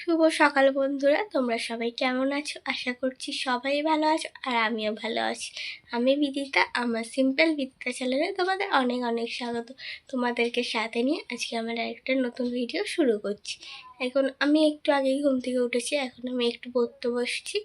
শুভ সকাল বন্ধুরা, তোমরা সবাই কেমন আছো? আশা করছি সবাই ভালো আছো আর আমিও ভালো আছি। আমি বিদিতা, আমার সিম্পল বিদিতা চ্যানেলে তোমাদের অনেক অনেক স্বাগত। তোমাদেরকে সাথে নিয়ে আজকে আমার একটা নতুন ভিডিও শুরু করছি। এখন আমি একটু আগেই ঘুম থেকে উঠেছি, এখন আমি একটু পড়তে বসছি।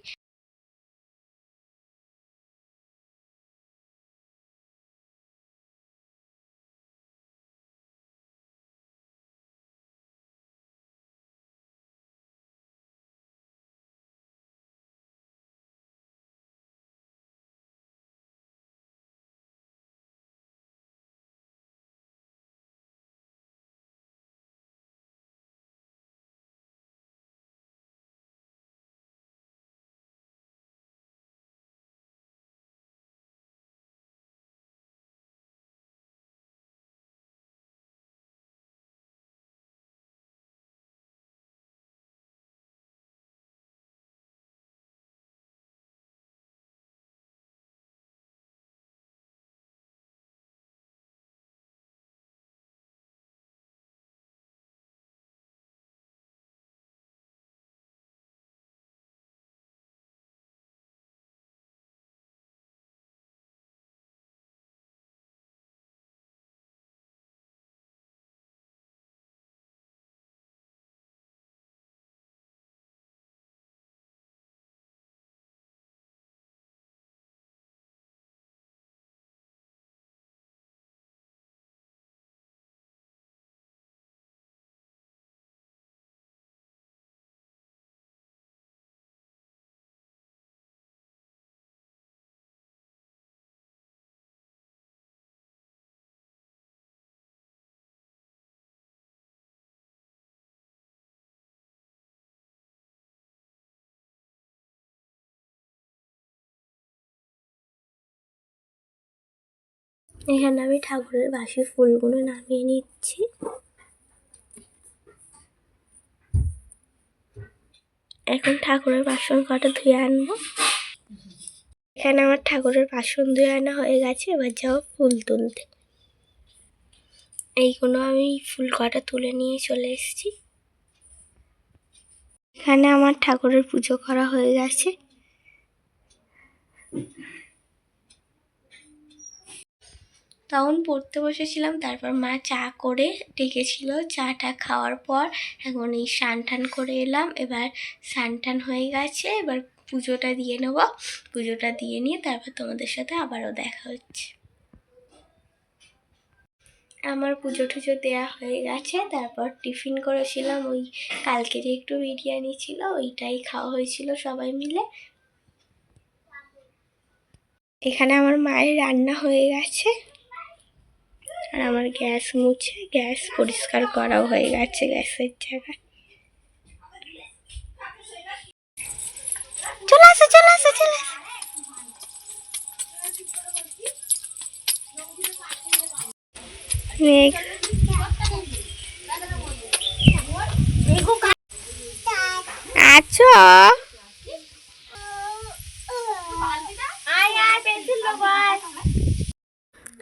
এখানে আমি ঠাকুরের বাসি ফুলগুলো নামিয়ে নিচ্ছি। এখন ঠাকুরের বাসন কটা ধুয়ে আনবো। এখানে আমার ঠাকুরের বাসন ধুয়ে আনা হয়ে গেছে, এবার যাবো ফুল তুলতে। এইগুলো আমি ফুল কটা তুলে নিয়ে চলে এসেছি। এখানে আমার ঠাকুরের পুজো করা হয়ে গেছে। তখন পড়তে বসেছিলাম, তারপর মা চা করে ডেকেছিল। চাটা খাওয়ার পর এখন এই স্নান টান করে এলাম। এবার স্নান টান হয়ে গেছে, এবার পুজোটা দিয়ে নেবো। পুজোটা দিয়ে নিয়ে তারপর তোমাদের সাথে আবারও দেখা হচ্ছে। আমার পুজো টুজো দেওয়া হয়ে গেছে। তারপর টিফিন করেছিলাম, ওই কালকের একটু বিরিয়ানি ছিল, ওইটাই খাওয়া হয়েছিল সবাই মিলে। এখানে আমার মায়ের রান্না হয়ে গেছে আর আমার গ্যাস মুছে গ্যাস পরিষ্কার করাও হয়ে গেছে গ্যাসের জায়গায়। চলে আসো চলে আসো চলে আসো। আছো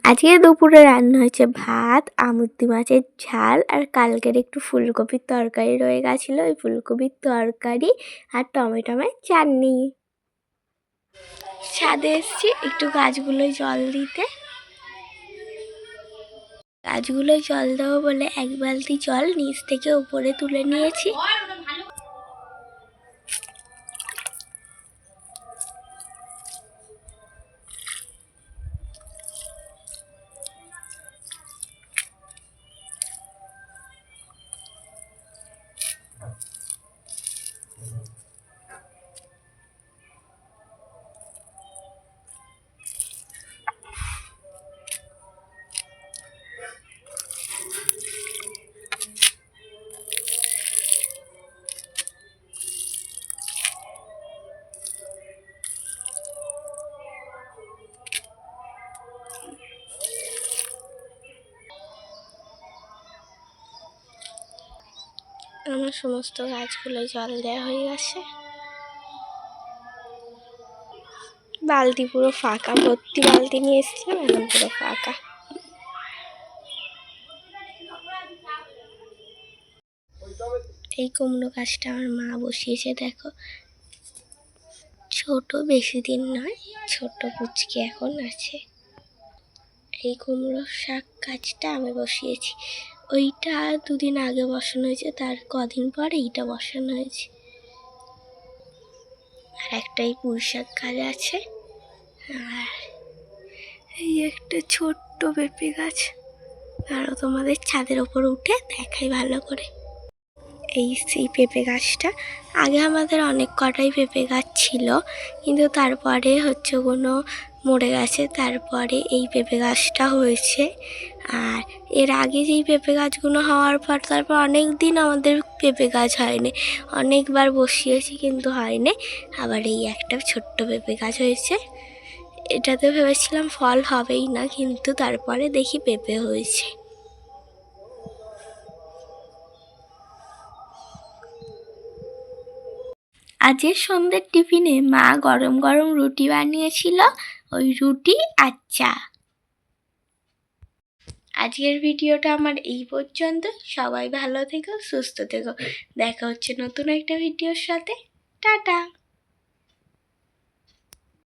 আজকে দুপুরে রান্না হয়েছে ভাত, আমুদ্দি মাছের ঝাল আর কালকের একটু ফুলকপির তরকারি রয়ে গেছিলো, ওই ফুলকপির তরকারি আর টমেটোমের চাটনি। ছাদে এসছি একটু গাছগুলোয় জল দিতে। গাছগুলোয় জল দেবো বলে এক বালতি জল নিচ থেকে উপরে তুলে নিয়েছি। আমার সমস্ত গাছগুলো জল দেওয়া হয়ে গেছে। বালতি পুরো ফাঁকা, ভর্তি বালতি নিয়ে এসেছিলাম, এখন পুরো ফাঁকা। এই কুমড়ো গাছটা আমার মা বসিয়েছে, দেখো ছোট, বেশি দিন নয়, ছোট পুচকি এখন আছে। এই কুমড়ো শাক গাছটা আমি বসিয়েছি, ওইটা 2 দিন আগে বসানো হয়েছে, তার কদিন পর এইটা বসানো হয়েছে। আর একটাই পুঁই শাক গাছ আছে, আর এই একটা ছোট্ট পেঁপে গাছ। আরও তোমাদের ছাদের ওপর উঠে দেখাই ভালো করে। এই সেই পেঁপে গাছটা, আগে আমাদের অনেক কটাই পেঁপে গাছ ছিল, কিন্তু তারপরে হচ্ছে কোনো মরে গেছে, তারপরে এই পেঁপে গাছটা হয়েছে। আর এর আগে যেই পেঁপে গাছগুলো হওয়ার পর তারপর অনেক দিন আমাদের পেঁপে গাছ হয়নি, অনেকবার বসিয়েছি কিন্তু হয়নি। আবার এই একটা ছোট্ট পেঁপে গাছ হয়েছে, এটাতে ভেবেছিলাম ফল হবেই না, কিন্তু তারপরে দেখি পেঁপে হয়েছে। আজকের সন্ধ্যের টিফিনে মা গরম গরম রুটি বানিয়েছিল, ওই রুটি আর চা। আজকের ভিডিওটা আমার এই পর্যন্ত। সবাই ভালো থেকো, সুস্থ থেকো। দেখা হচ্ছে নতুন একটা ভিডিওর সাথে। টাটা।